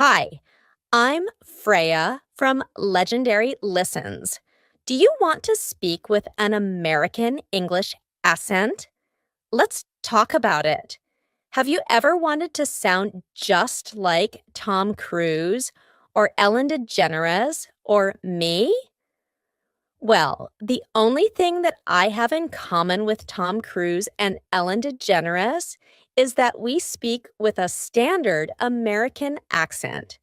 Hi, I'm Freya from Legendary Listens. Do you want to speak with an American English accent? Let's talk about it. Have you ever wanted to sound just like Tom Cruise or Ellen DeGeneres or me? Well, the only thing that I have in common with Tom Cruise and Ellen DeGeneres is that we speak with a standard American accent.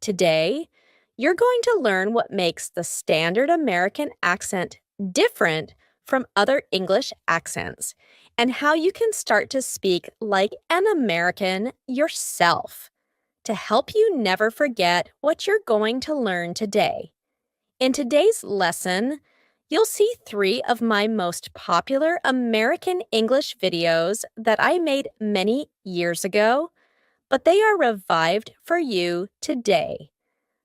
Today, you're going to learn what makes the standard American accent different from other English accents and how you can start to speak like an American yourself to help you never forget what you're going to learn today. In today's lesson, you'll see 3 of my most popular American English videos that I made many years ago, but they are revived for you today.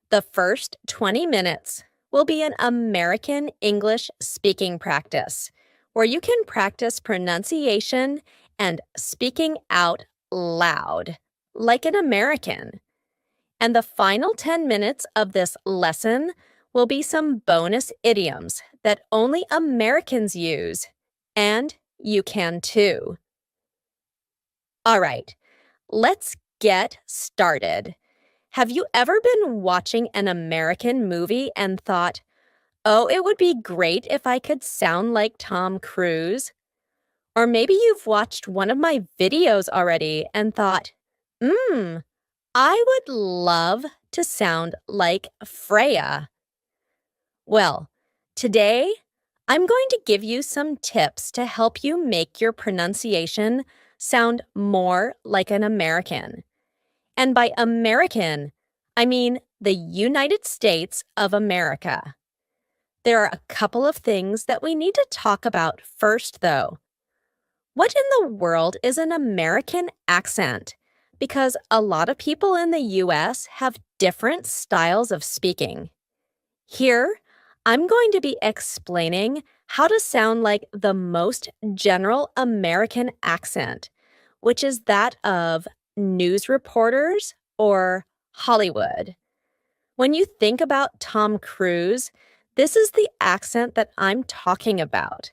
The first 20 minutes will be an American English speaking practice, where you can practice pronunciation and speaking out loud, like an American. And the final 10 minutes of this lesson will be some bonus idioms that only Americans use, and you can too. All right, let's get started. Have you ever been watching an American movie and thought, oh, it would be great if I could sound like Tom Cruise? Or maybe you've watched one of my videos already and thought, I would love to sound like Freya. Well, today I'm going to give you some tips to help you make your pronunciation sound more like an American. And by American, I mean the United States of America. There are a couple of things that we need to talk about first, though. What in the world is an American accent? Because a lot of people in the US have different styles of speaking. Here, I'm going to be explaining how to sound like the most general American accent, which is that of news reporters or Hollywood. When you think about Tom Cruise, this is the accent that I'm talking about.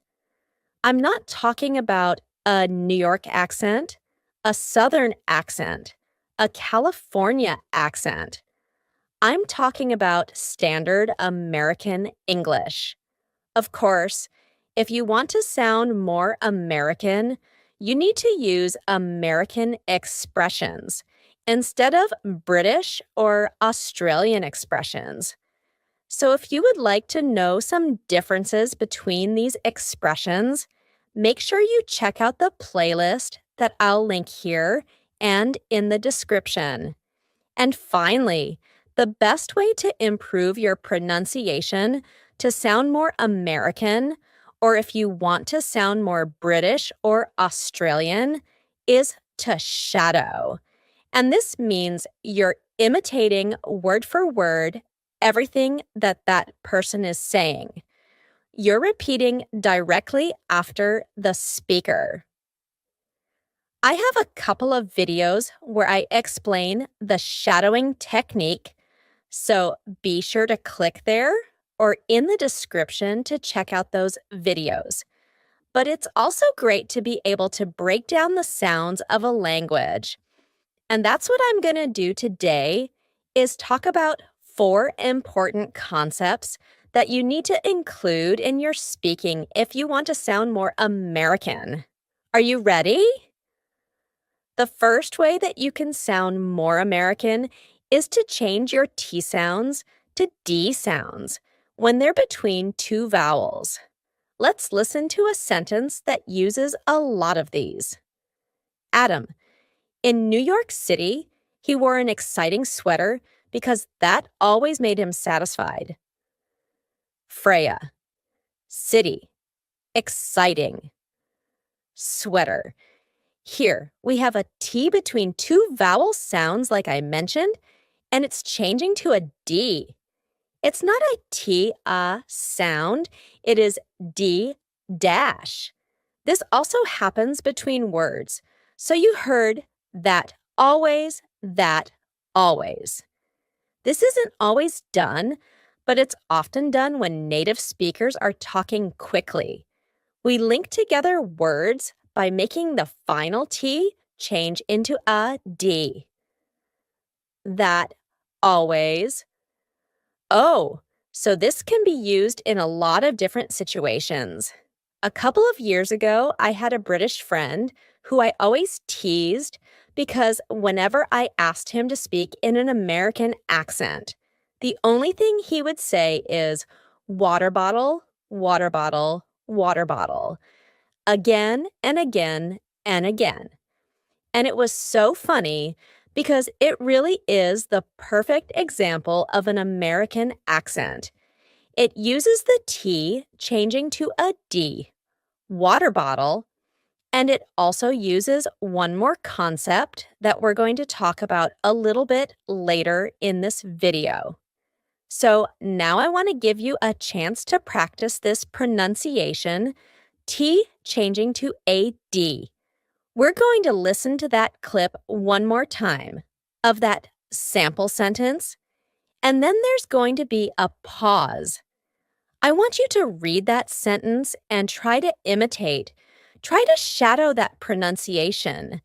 I'm not talking about a New York accent, a Southern accent, a California accent. I'm talking about standard American English. Of course, if you want to sound more American, you need to use American expressions instead of British or Australian expressions. So if you would like to know some differences between these expressions, make sure you check out the playlist that I'll link here and in the description. And finally, the best way to improve your pronunciation to sound more American, or if you want to sound more British or Australian, is to shadow. And this means you're imitating word for word everything that person is saying. You're repeating directly after the speaker. I have a couple of videos where I explain the shadowing technique, so be sure to click there or in the description to check out those videos. But it's also great to be able to break down the sounds of a language. And that's what I'm going to do today is talk about 4 important concepts that you need to include in your speaking if you want to sound more American. Are you ready? The first way that you can sound more American is to change your T sounds to D sounds when they're between 2 vowels. Let's listen to a sentence that uses a lot of these. Adam, in New York City, he wore an exciting sweater because that always made him satisfied. Freya, city, exciting. Sweater. Here, we have a T between 2 vowel sounds like I mentioned, and it's changing to a D. It's not a T, sound, it is D dash. This also happens between words. So you heard that always, that always. This isn't always done, but it's often done when native speakers are talking quickly. We link together words by making the final T change into a D. That, always. Oh, so this can be used in a lot of different situations. A couple of years ago, I had a British friend who I always teased because whenever I asked him to speak in an American accent, the only thing he would say is water bottle, water bottle, water bottle, again and again and again. And it was so funny because it really is the perfect example of an American accent. It uses the T changing to a D, water bottle, and it also uses one more concept that we're going to talk about a little bit later in this video. So now I want to give you a chance to practice this pronunciation, T changing to a D. We're going to listen to that clip one more time of that sample sentence, and then there's going to be a pause. I want you to read that sentence and try to imitate. Try to shadow that pronunciation.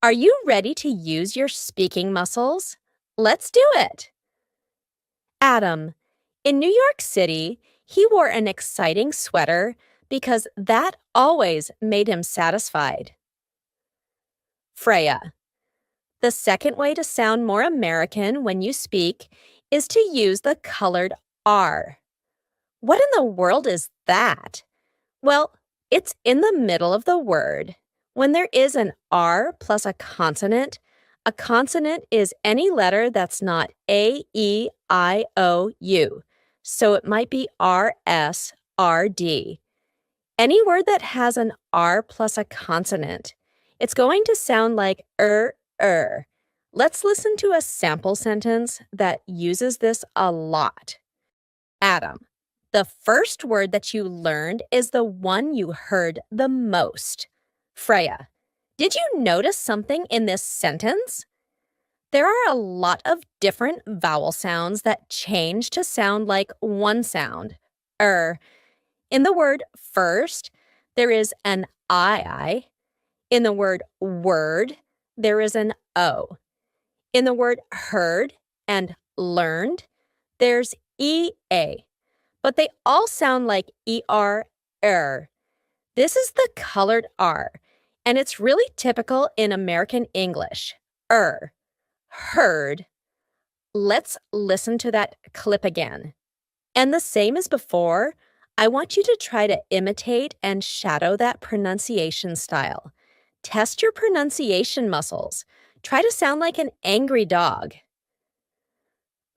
Are you ready to use your speaking muscles? Let's do it. Adam. In New York City, he wore an exciting sweater because that always made him satisfied. Freya. The second way to sound more American when you speak is to use the colored R. What in the world is that? Well, it's in the middle of the word. When there is an R plus a consonant is any letter that's not A, E, I, O, U. So it might be R, S, R, D. Any word that has an R plus a consonant, it's going to sound like er. Let's listen to a sample sentence that uses this a lot. Adam. The first word that you learned is the one you heard the most. Freya, did you notice something in this sentence? There are a lot of different vowel sounds that change to sound like one sound, In the word first, there is an I. In the word word, there is an O. In the word heard and learned, there's EA. But they all sound like ER. This is the colored R, and it's really typical in American English. Heard. Let's listen to that clip again. And the same as before, I want you to try to imitate and shadow that pronunciation style. Test your pronunciation muscles. Try to sound like an angry dog.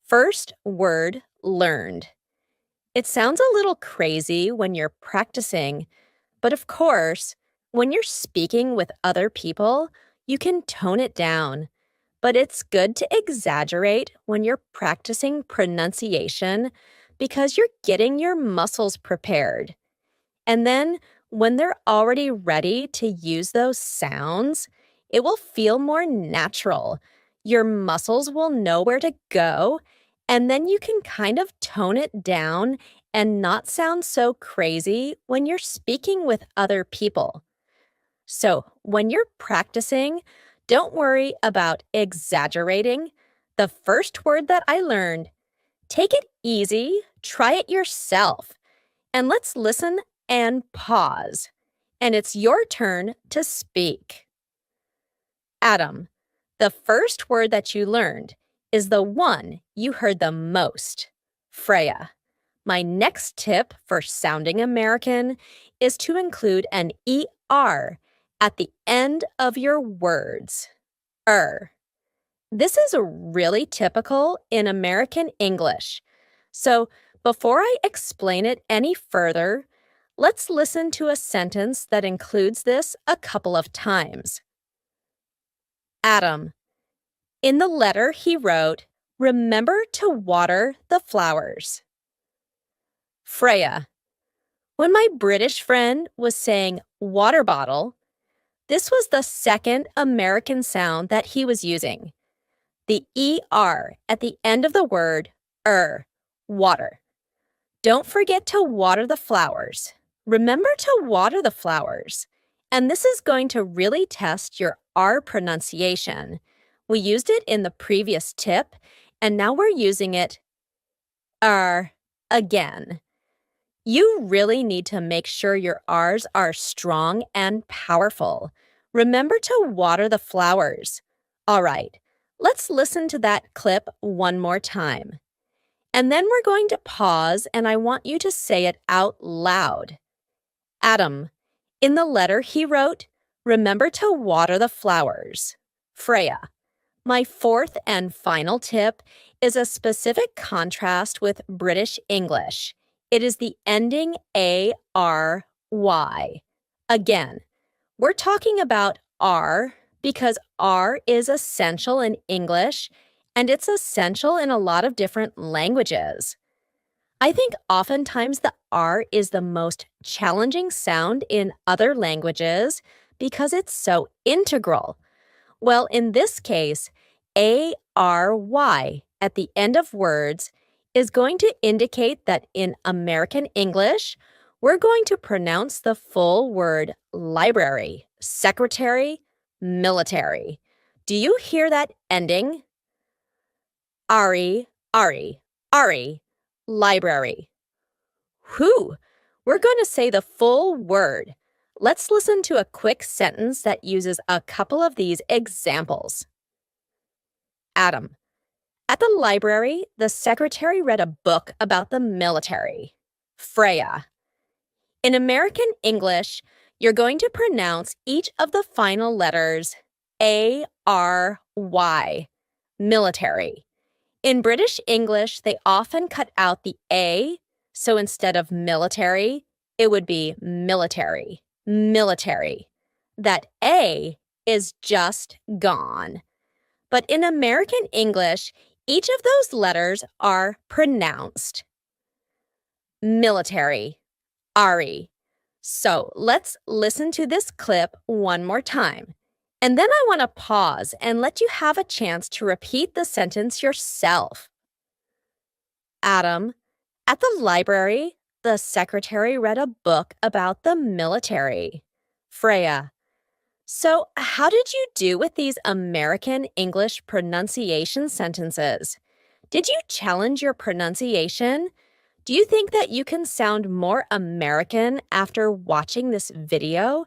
First word, learned. It sounds a little crazy when you're practicing, but of course, when you're speaking with other people, you can tone it down. But it's good to exaggerate when you're practicing pronunciation because you're getting your muscles prepared. And then, when they're already ready to use those sounds, it will feel more natural. Your muscles will know where to go, and then you can kind of tone it down and not sound so crazy when you're speaking with other people. So, when you're practicing, don't worry about exaggerating. The first word that I learned, take it easy, try it yourself, and let's listen and pause. And it's your turn to speak. Adam, the first word that you learned is the one you heard the most. Freya, my next tip for sounding American is to include an ER at the end of your words. This is really typical in American English. So before I explain it any further, let's listen to a sentence that includes this a couple of times. Adam, in the letter he wrote, remember to water the flowers. Freya, when my British friend was saying water bottle, this was the second American sound that he was using. the ER at the end of the word water. Don't forget to water the flowers. Remember to water the flowers. And this is going to really test your R pronunciation. We used it in the previous tip, and now we're using it again. You really need to make sure your R's are strong and powerful. Remember to water the flowers. All right, let's listen to that clip one more time. And then we're going to pause, and I want you to say it out loud. Adam, in the letter he wrote, remember to water the flowers. Freya, my fourth and final tip is a specific contrast with British English. It is the ending ARY. Again, we're talking about R because R is essential in English and it's essential in a lot of different languages. I think oftentimes the R is the most challenging sound in other languages because it's so integral. Well, in this case, ARY at the end of words is going to indicate that in American English, we're going to pronounce the full word library, secretary, military. Do you hear that ending? Ari, library. Whew, we're going to say the full word. Let's listen to a quick sentence that uses a couple of these examples. Adam, at the library, the secretary read a book about the military. Freya, in American English, you're going to pronounce each of the final letters ARY, military. In British English, they often cut out the A, so instead of military, it would be military, military. That A is just gone. But in American English, each of those letters are pronounced. Military, Ari. So let's listen to this clip one more time. And then I want to pause and let you have a chance to repeat the sentence yourself. Adam, at the library, the secretary read a book about the military. Freya, so how did you do with these American English pronunciation sentences? Did you challenge your pronunciation? Do you think that you can sound more American after watching this video?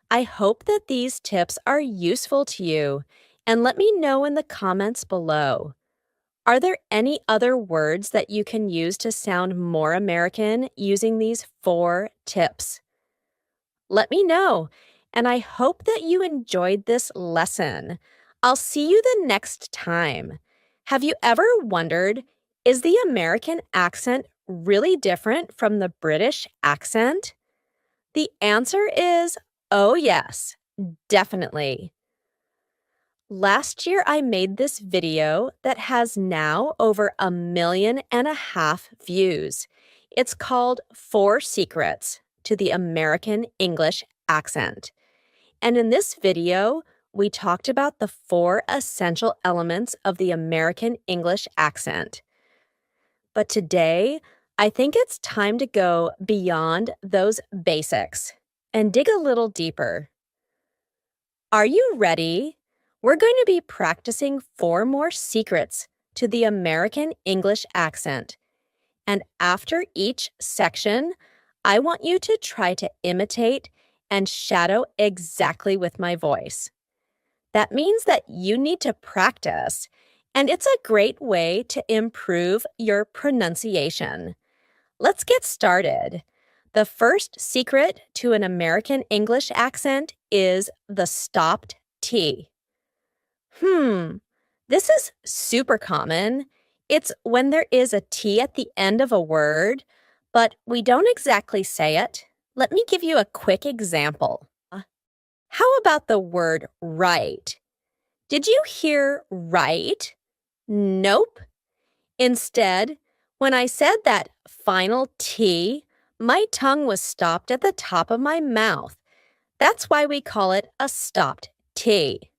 I hope that these tips are useful to you, and let me know in the comments below. Are there any other words that you can use to sound more American using these 4 tips? Let me know, and I hope that you enjoyed this lesson. I'll see you the next time. Have you ever wondered, is the American accent really different from the British accent? The answer is, oh yes, definitely. Last year, I made this video that has now over 1.5 million views. It's called 4 Secrets to the American English Accent. And in this video, we talked about the 4 essential elements of the American English accent. But today, I think it's time to go beyond those basics and dig a little deeper. Are you ready? We're going to be practicing 4 more secrets to the American English accent. And after each section, I want you to try to imitate and shadow exactly with my voice. That means that you need to practice, and it's a great way to improve your pronunciation. Let's get started. The first secret to an American English accent is the stopped T. This is super common. It's when there is a T at the end of a word, but we don't exactly say it. Let me give you a quick example. How about the word right? Did you hear right? Nope. Instead, when I said that final T, my tongue was stopped at the top of my mouth. That's why we call it a stopped T.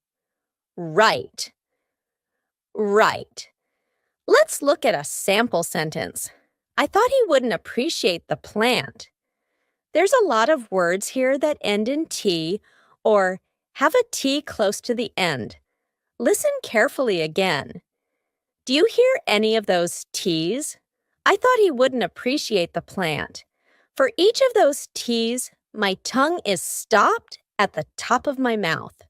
Right. Right. Let's look at a sample sentence. I thought he wouldn't appreciate the plant. There's a lot of words here that end in T or have a T close to the end. Listen carefully again. Do you hear any of those T's? I thought he wouldn't appreciate the plant. For each of those T's, my tongue is stopped at the top of my mouth.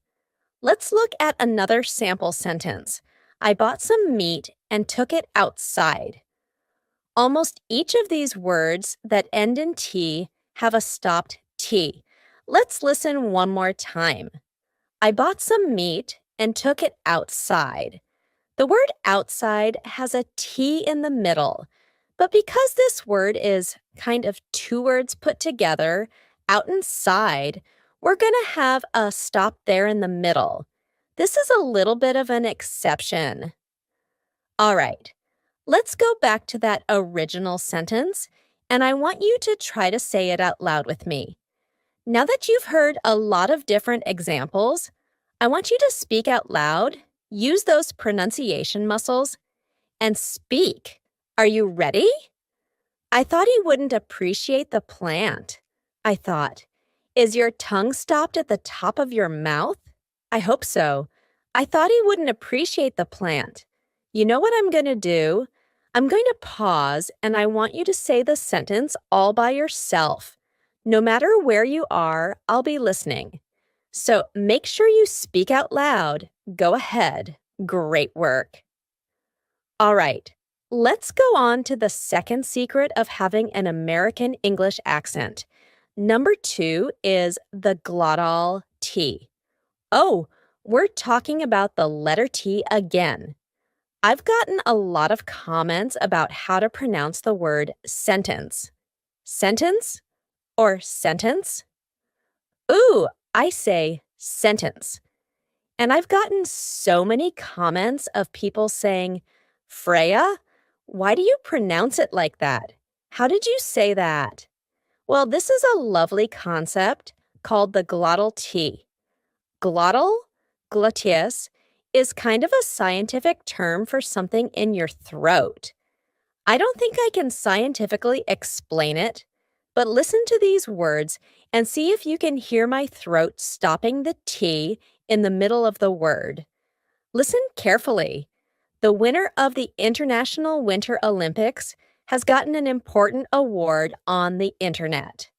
Let's look at another sample sentence. I bought some meat and took it outside. Almost each of these words that end in T have a stopped T. Let's listen one more time. I bought some meat and took it outside. The word outside has a T in the middle, but because this word is kind of two words put together, out and side, we're going to have a stop there in the middle. This is a little bit of an exception. All right, let's go back to that original sentence, and I want you to try to say it out loud with me. Now that you've heard a lot of different examples, I want you to speak out loud, use those pronunciation muscles, and speak. Are you ready? I thought he wouldn't appreciate the plant. I thought, is your tongue stopped at the top of your mouth? I hope so. I thought he wouldn't appreciate the plant. You know what I'm going to do? I'm going to pause, and I want you to say the sentence all by yourself. No matter where you are, I'll be listening. So make sure you speak out loud. Go ahead. Great work. All right, let's go on to the second secret of having an American English accent. Number 2 is the glottal T. Oh, we're talking about the letter T again. I've gotten a lot of comments about how to pronounce the word sentence. Sentence or sentence? Ooh, I say sentence. And I've gotten so many comments of people saying, Freya, why do you pronounce it like that? How did you say that? Well, this is a lovely concept called the glottal T. Glottal, glottis, is kind of a scientific term for something in your throat. I don't think I can scientifically explain it, but listen to these words and see if you can hear my throat stopping the T in the middle of the word. Listen carefully. The winner of the International Winter Olympics has gotten an important award on the internet.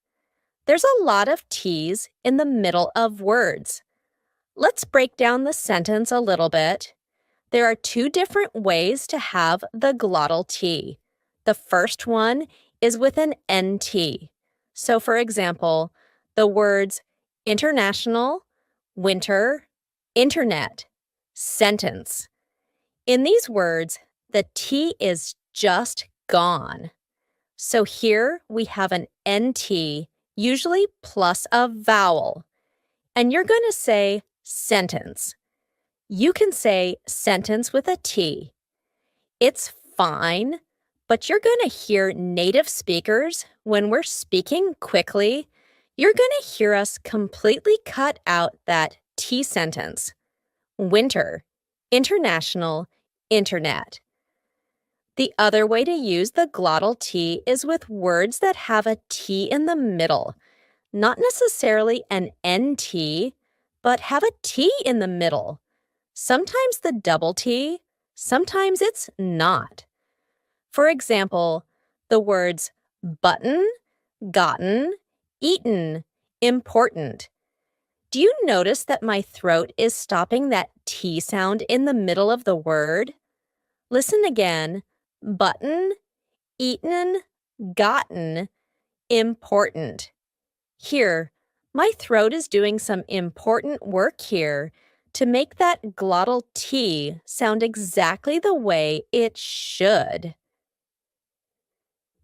There's a lot of T's in the middle of words. Let's break down the sentence a little bit. There are 2 different ways to have the glottal T. The first one is with an NT. So, for example, the words international, winter, internet, sentence. In these words, the T is just gone. So here we have an NT, usually plus a vowel. And you're going to say sentence. You can say sentence with a T. It's fine, but you're going to hear native speakers, when we're speaking quickly, you're going to hear us completely cut out that T sentence. Winter, international, internet. The other way to use the glottal T is with words that have a T in the middle. Not necessarily an NT, but have a T in the middle. Sometimes the double T, sometimes it's not. For example, the words button, gotten, eaten, important. Do you notice that my throat is stopping that T sound in the middle of the word? Listen again. Button, eaten, gotten, important. Here, my throat is doing some important work here to make that glottal T sound exactly the way it should.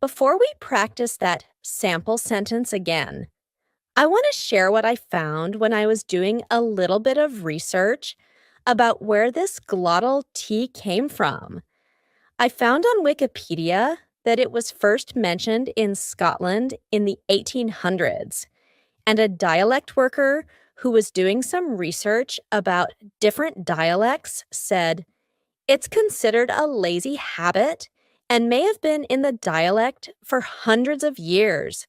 Before we practice that sample sentence again, I want to share what I found when I was doing a little bit of research about where this glottal T came from. I found on Wikipedia that it was first mentioned in Scotland in the 1800s, and a dialect worker who was doing some research about different dialects said, It's considered a lazy habit and may have been in the dialect for hundreds of years.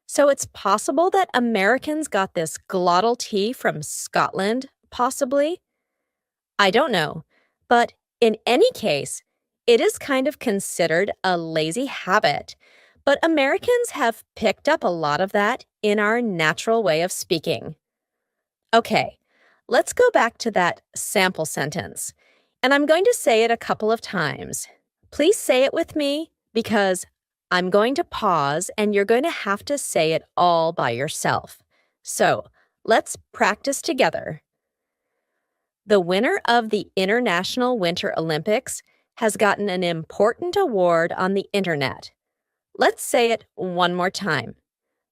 So it's possible that Americans got this glottal T from Scotland, possibly? I don't know. But in any case, it is kind of considered a lazy habit. But Americans have picked up a lot of that in our natural way of speaking. Okay, let's go back to that sample sentence. And I'm going to say it a couple of times. Please say it with me because I'm going to pause and you're going to have to say it all by yourself. So let's practice together. The winner of the International Winter Olympics has gotten an important award on the internet. Let's say it one more time.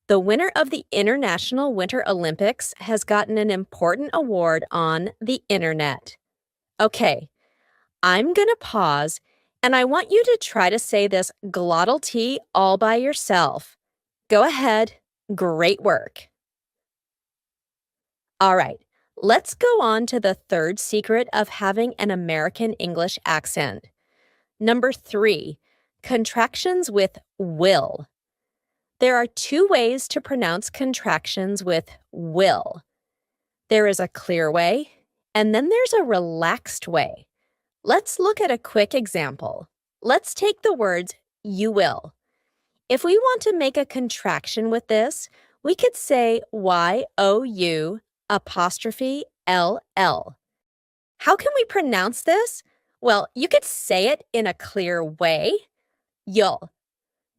The winner of the International Winter Olympics has gotten an important award on the internet. Okay, I'm going to pause, and I want you to try to say this glottal T all by yourself. Go ahead. Great work. All right, let's go on to the third secret of having an American English accent. Number 3, contractions with will. There are 2 ways to pronounce contractions with will. There is a clear way, and then there's a relaxed way. Let's look at a quick example. Let's take the words you will. If we want to make a contraction with this, we could say Y-O-U apostrophe L-L. How can we pronounce this? Well, you could say it in a clear way. You'll.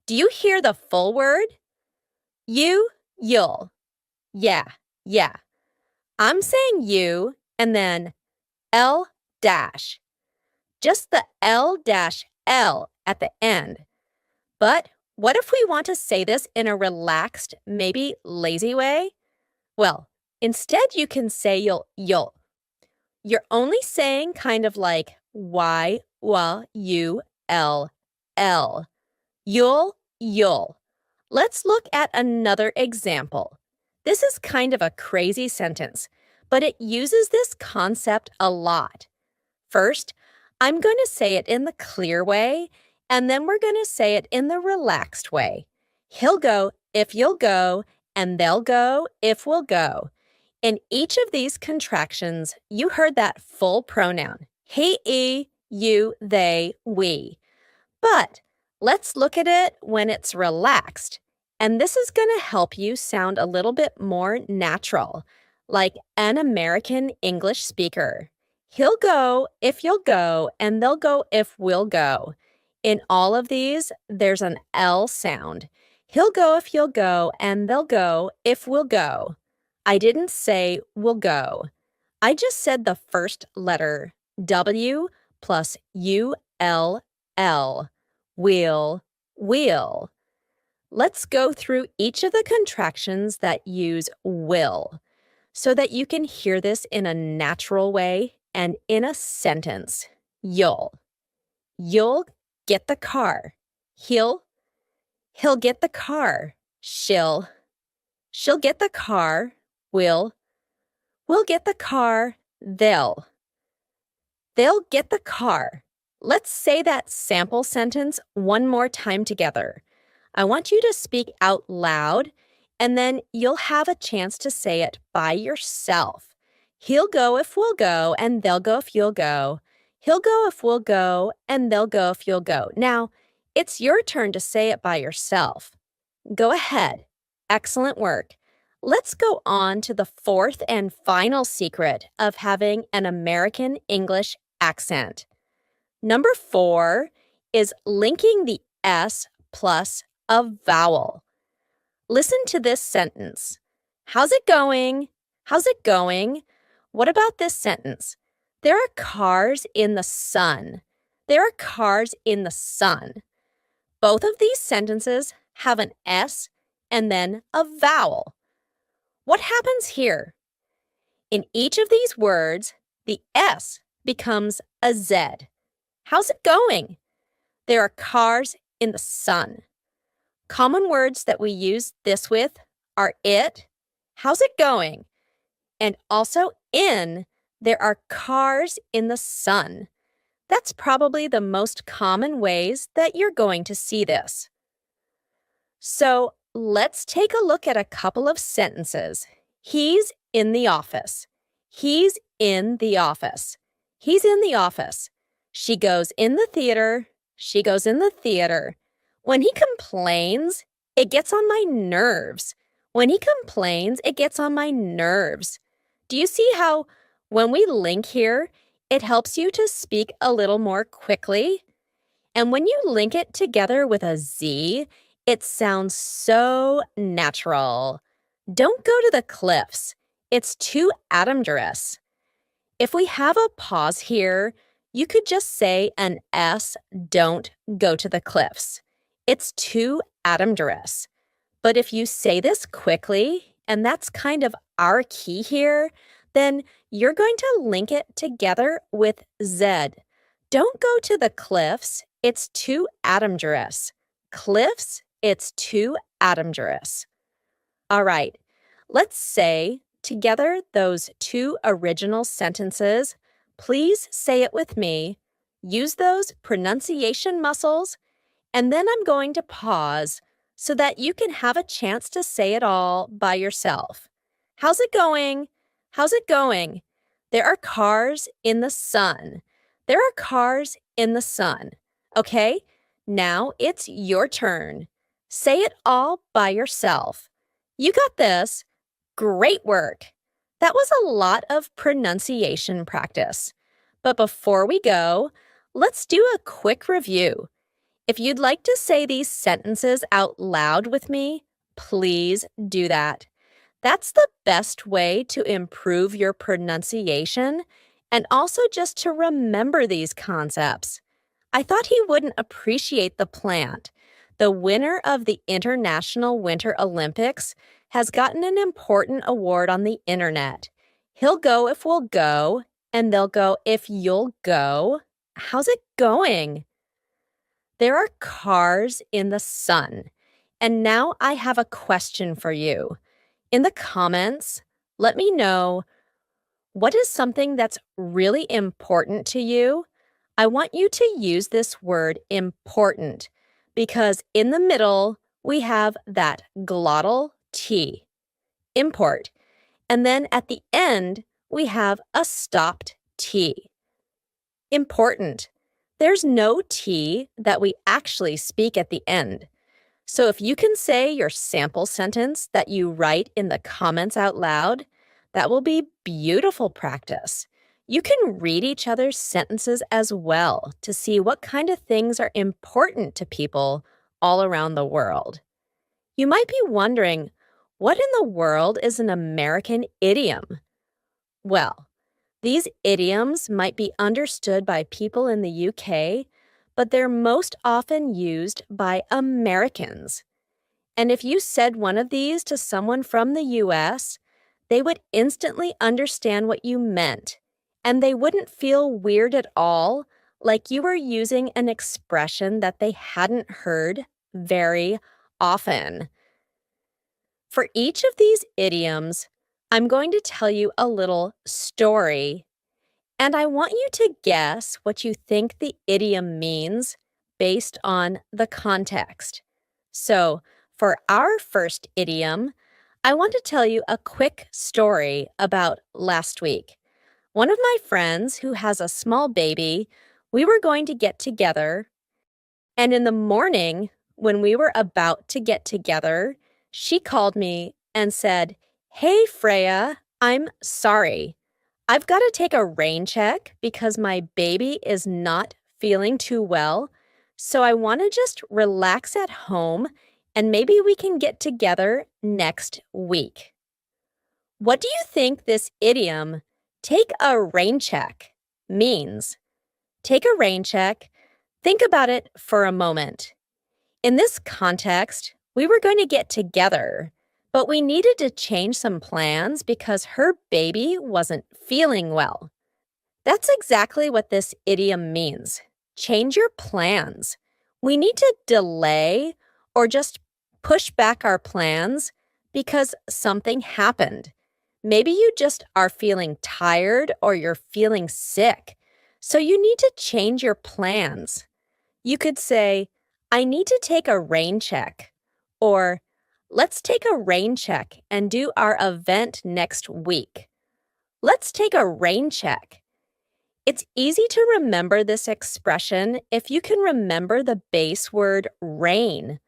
Do you hear the full word? You'll. Yeah. I'm saying you and then L dash. Just the L dash L at the end. But what if we want to say this in a relaxed, maybe lazy way? Well, instead you can say you'll. You're only saying kind of like Y-U-L-L. You'll. Let's look at another example. This is kind of a crazy sentence, but it uses this concept a lot. First, I'm going to say it in the clear way, and then we're going to say it in the relaxed way. He'll go if you'll go, and they'll go if we'll go. In each of these contractions, you heard that full pronoun. He, you, they, we. But let's look at it when it's relaxed. And this is going to help you sound a little bit more natural, like an American English speaker. He'll go if you'll go, and they'll go if we'll go. In all of these, there's an L sound. He'll go if you'll go, and they'll go if we'll go. I didn't say we'll go. I just said the first letter, W plus U-L-L. Will. Let's go through each of the contractions that use will so that you can hear this in a natural way and in a sentence. You'll get the car. He'll get the car. She'll get the car. We'll get the car. They'll get the car. Let's say that sample sentence one more time together. I want you to speak out loud, and then you'll have a chance to say it by yourself. He'll go if we'll go, and they'll go if you'll go. He'll go if we'll go, and they'll go if you'll go. Now, it's your turn to say it by yourself. Go ahead. Excellent work. Let's go on to the fourth and final secret of having an American English accent. Number 4 is linking the S plus a vowel. Listen to this sentence. How's it going? What about this sentence? There are cars in the sun. Both of these sentences have an S and then a vowel. What happens here? In each of these words, the S becomes a Z. How's it going? There are cars in the sun. Common words that we use this with are it, how's it going? And also in, there are cars in the sun. That's probably the most common ways that you're going to see this. So let's take a look at a couple of sentences. He's in the office. He's in the office. He's in the office. She goes in the theater. She goes in the theater. When he complains, it gets on my nerves. When he complains, it gets on my nerves. Do you see how when we link here, it helps you to speak a little more quickly? And when you link it together with a Z, it sounds so natural. Don't go to the cliffs. It's too adamderous. If we have a pause here, you could just say an S, don't go to the cliffs. It's too adamderous. But if you say this quickly, and that's kind of our key here, then you're going to link it together with Z. Don't go to the cliffs. It's too adamderous. Cliffs, it's too adamderous. All right, let's say together those two original sentences. Please say it with me. Use those pronunciation muscles, and then I'm going to pause so that you can have a chance to say it all by yourself. How's it going? How's it going? There are cars in the sun. There are cars in the sun. Okay, now it's your turn. Say it all by yourself. You got this. Great work. That was a lot of pronunciation practice. But before we go, let's do a quick review. If you'd like to say these sentences out loud with me, please do that. That's the best way to improve your pronunciation and also just to remember these concepts. I thought he wouldn't appreciate the plant. The winner of the International Winter Olympics has gotten an important award on the internet. He'll go if we'll go, and they'll go if you'll go. How's it going? There are cars in the sun. And now I have a question for you. In the comments, let me know, what is something that's really important to you? I want you to use this word important because in the middle, we have that glottal T, import. And then at the end, we have a stopped T, important. There's no T that we actually speak at the end. So if you can say your sample sentence that you write in the comments out loud, that will be beautiful practice. You can read each other's sentences as well to see what kind of things are important to people all around the world. You might be wondering, what in the world is an American idiom? Well, these idioms might be understood by people in the UK, but they're most often used by Americans. And if you said one of these to someone from the US, they would instantly understand what you meant, and they wouldn't feel weird at all, like you were using an expression that they hadn't heard very often. For each of these idioms, I'm going to tell you a little story, and I want you to guess what you think the idiom means based on the context. So, for our first idiom, I want to tell you a quick story about last week. One of my friends who has a small baby, we were going to get together, and in the morning, when we were about to get together, she called me and said, "Hey, Freya, I'm sorry. I've got to take a rain check because my baby is not feeling too well, so I want to just relax at home and maybe we can get together next week." What do you think this idiom, take a rain check, means? Take a rain check. Think about it for a moment. In this context, we were going to get together, but we needed to change some plans because her baby wasn't feeling well. That's exactly what this idiom means. Change your plans. We need to delay or just push back our plans because something happened. Maybe you just are feeling tired or you're feeling sick. So you need to change your plans. You could say, I need to take a rain check, or let's take a rain check and do our event next week. Let's take a rain check. It's easy to remember this expression if you can remember the base word rain.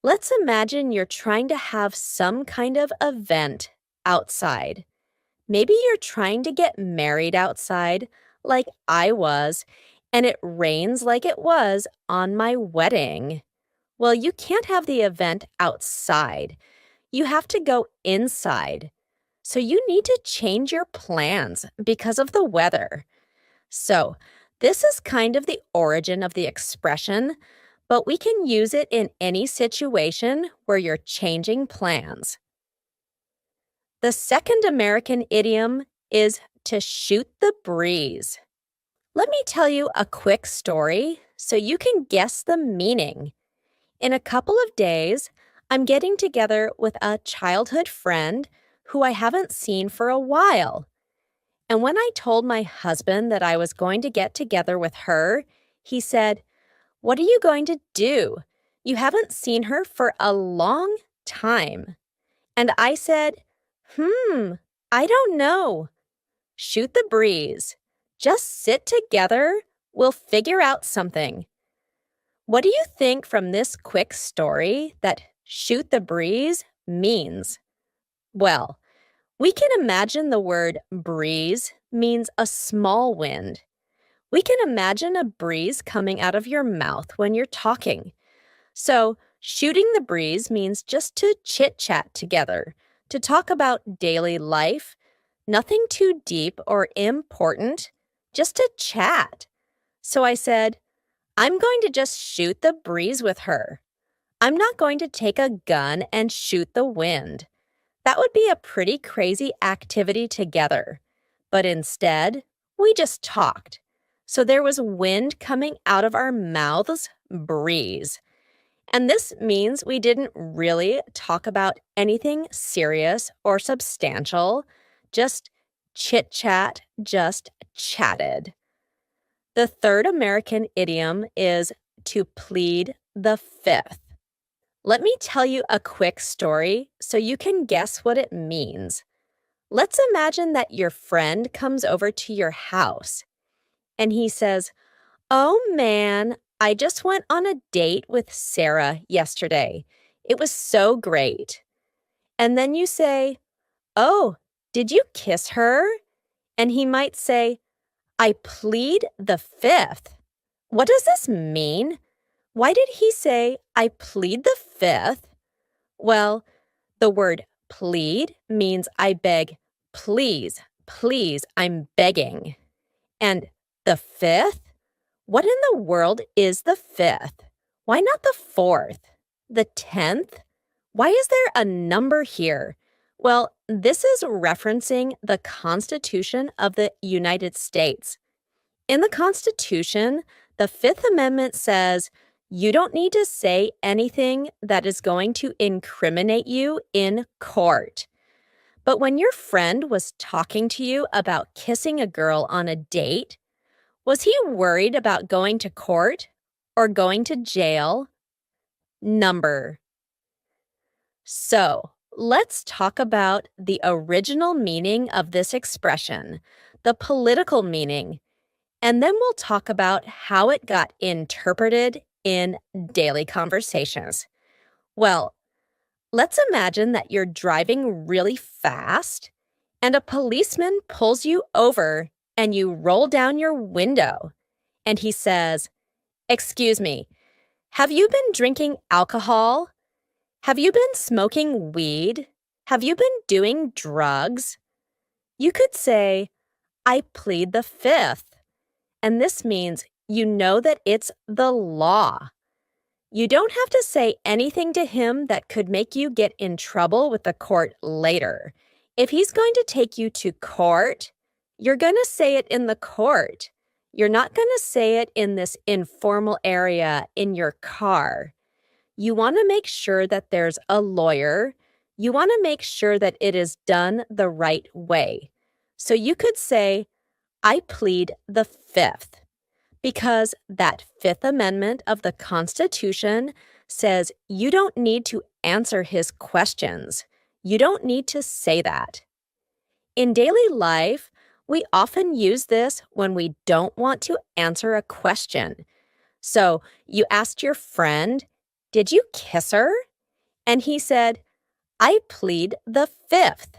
Let's imagine you're trying to have some kind of event outside. Maybe you're trying to get married outside, like I was, and it rains like it was on my wedding. Well, you can't have the event outside. You have to go inside. So you need to change your plans because of the weather. So, this is kind of the origin of the expression, but we can use it in any situation where you're changing plans. The second American idiom is to shoot the breeze. Let me tell you a quick story so you can guess the meaning. In a couple of days, I'm getting together with a childhood friend who I haven't seen for a while. And when I told my husband that I was going to get together with her, he said, "What are you going to do? You haven't seen her for a long time." And I said, I don't know. Shoot the breeze. Just sit together. We'll figure out something. What do you think from this quick story that shoot the breeze means? Well, we can imagine the word breeze means a small wind. We can imagine a breeze coming out of your mouth when you're talking. So, shooting the breeze means just to chit-chat together, to talk about daily life, nothing too deep or important, just to chat. So I said, I'm going to just shoot the breeze with her. I'm not going to take a gun and shoot the wind. That would be a pretty crazy activity together. But instead, we just talked. So there was wind coming out of our mouths, breeze. And this means we didn't really talk about anything serious or substantial, just chit-chat, just chatted. The third American idiom is to plead the fifth. Let me tell you a quick story so you can guess what it means. Let's imagine that your friend comes over to your house and he says, "Oh man, I just went on a date with Sarah yesterday. It was so great." And then you say, "Oh, did you kiss her?" And he might say, "I plead the fifth." What does this mean? Why did he say, "I plead the fifth"? Well, the word plead means I beg, please, please, I'm begging. And the fifth? What in the world is the fifth? Why not the fourth? The 10th? Why is there a number here? Well, this is referencing the Constitution of the United States. In the Constitution, the Fifth Amendment says you don't need to say anything that is going to incriminate you in court. But when your friend was talking to you about kissing a girl on a date, was he worried about going to court or going to jail? Number. So, let's talk about the original meaning of this expression, the political meaning, and then we'll talk about how it got interpreted in daily conversations. Well, let's imagine that you're driving really fast and a policeman pulls you over and you roll down your window and he says, "Excuse me, have you been drinking alcohol? Have you been smoking weed? Have you been doing drugs?" You could say, "I plead the fifth." And this means you know that it's the law. You don't have to say anything to him that could make you get in trouble with the court later. If he's going to take you to court, you're going to say it in the court. You're not going to say it in this informal area in your car. You want to make sure that there's a lawyer. You want to make sure that it is done the right way. So you could say, I plead the Fifth, because that Fifth Amendment of the Constitution says you don't need to answer his questions. You don't need to say that. In daily life, we often use this when we don't want to answer a question. So you asked your friend, "Did you kiss her?" And he said, "I plead the Fifth."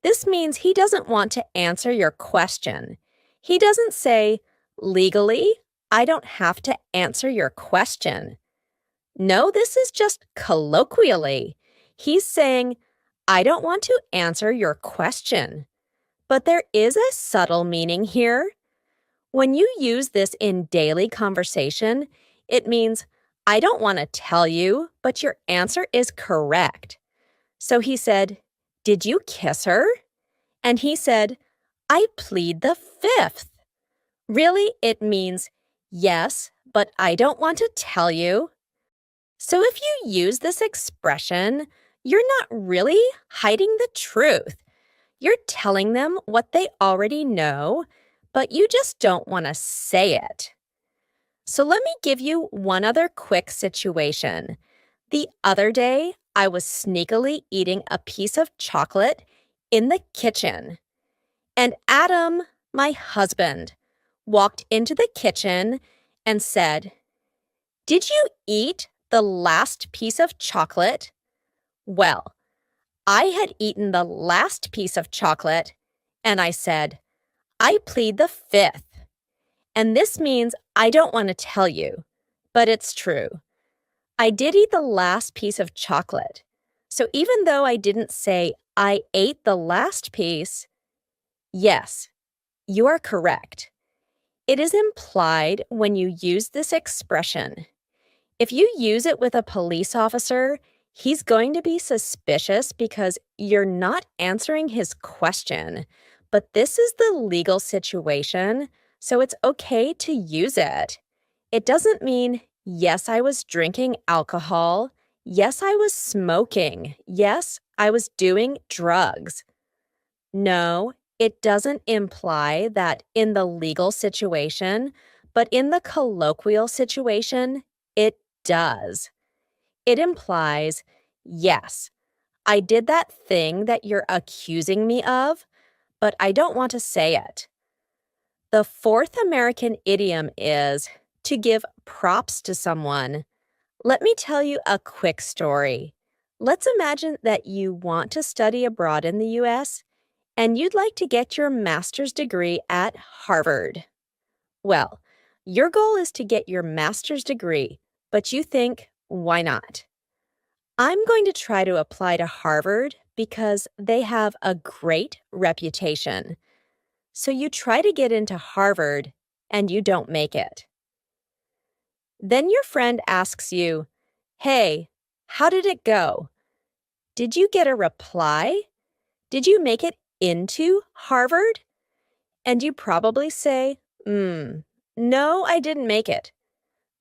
This means he doesn't want to answer your question. He doesn't say, "Legally, I don't have to answer your question." No, this is just colloquially. He's saying, "I don't want to answer your question." But there is a subtle meaning here. When you use this in daily conversation, it means, "I don't want to tell you, but your answer is correct." So he said, "Did you kiss her?" And he said, "I plead the Fifth." Really, it means, "Yes, but I don't want to tell you." So if you use this expression, you're not really hiding the truth. You're telling them what they already know, but you just don't want to say it. So let me give you one other quick situation. The other day, I was sneakily eating a piece of chocolate in the kitchen. And Adam, my husband, walked into the kitchen and said, "Did you eat the last piece of chocolate?" Well, I had eaten the last piece of chocolate, and I said, "I plead the Fifth." And this means I don't want to tell you, but it's true. I did eat the last piece of chocolate. So even though I didn't say I ate the last piece, yes, you are correct. It is implied when you use this expression. If you use it with a police officer, he's going to be suspicious because you're not answering his question. But this is the legal situation, so it's okay to use it. It doesn't mean, "Yes, I was drinking alcohol. Yes, I was smoking. Yes, I was doing drugs." No, it doesn't imply that in the legal situation, but in the colloquial situation, it does. It implies, "Yes, I did that thing that you're accusing me of, but I don't want to say it." The fourth American idiom is to give props to someone. Let me tell you a quick story. Let's imagine that you want to study abroad in the US and you'd like to get your master's degree at Harvard. Well, your goal is to get your master's degree, but you think, why not? I'm going to try to apply to Harvard because they have a great reputation. So you try to get into Harvard and you don't make it. Then your friend asks you, "Hey, how did it go? Did you get a reply? Did you make it into Harvard?" And you probably say, "No, I didn't make it."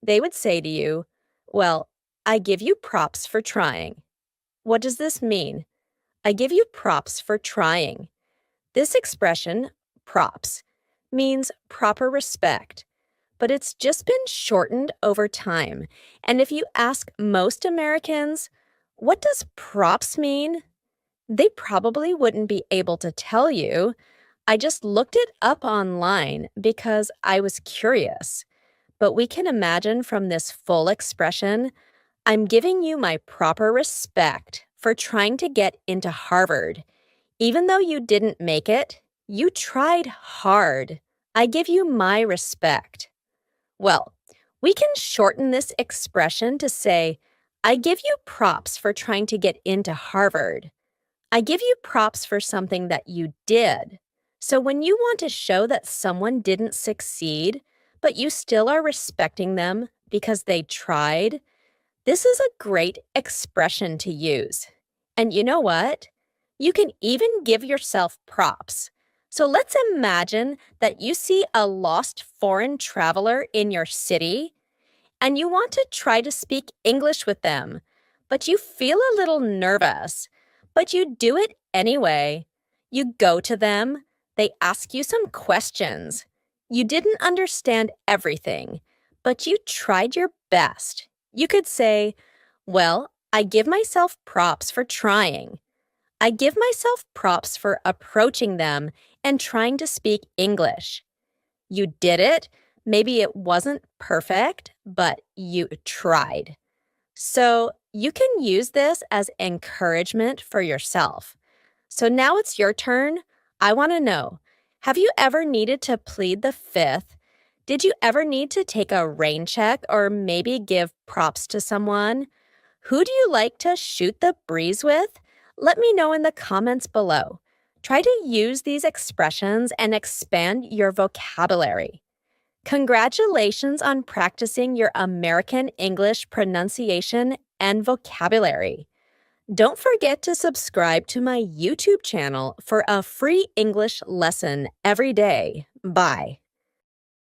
They would say to you, "Well, I give you props for trying." What does this mean? I give you props for trying. This expression, props, means proper respect, but it's just been shortened over time. And if you ask most Americans, "What does props mean?" they probably wouldn't be able to tell you. I just looked it up online because I was curious. But we can imagine from this full expression, I'm giving you my proper respect for trying to get into Harvard. Even though you didn't make it, you tried hard. I give you my respect. Well, we can shorten this expression to say, I give you props for trying to get into Harvard. I give you props for something that you did. So when you want to show that someone didn't succeed, but you still are respecting them because they tried, this is a great expression to use. And you know what? You can even give yourself props. So let's imagine that you see a lost foreign traveler in your city and you want to try to speak English with them, but you feel a little nervous, but you do it anyway. You go to them, They ask you some questions. You didn't understand everything, but you tried your best. You could say, well, I give myself props for trying. I give myself props for approaching them and trying to speak English. You did it. Maybe it wasn't perfect, but you tried. So you can use this as encouragement for yourself. So now it's your turn. I want to know, have you ever needed to plead the fifth? Did you ever need to take a rain check or maybe give props to someone? Who do you like to shoot the breeze with? Let me know in the comments below. Try to use these expressions and expand your vocabulary. Congratulations on practicing your American English pronunciation and vocabulary. Don't forget to subscribe to my YouTube channel for a free English lesson every day. Bye.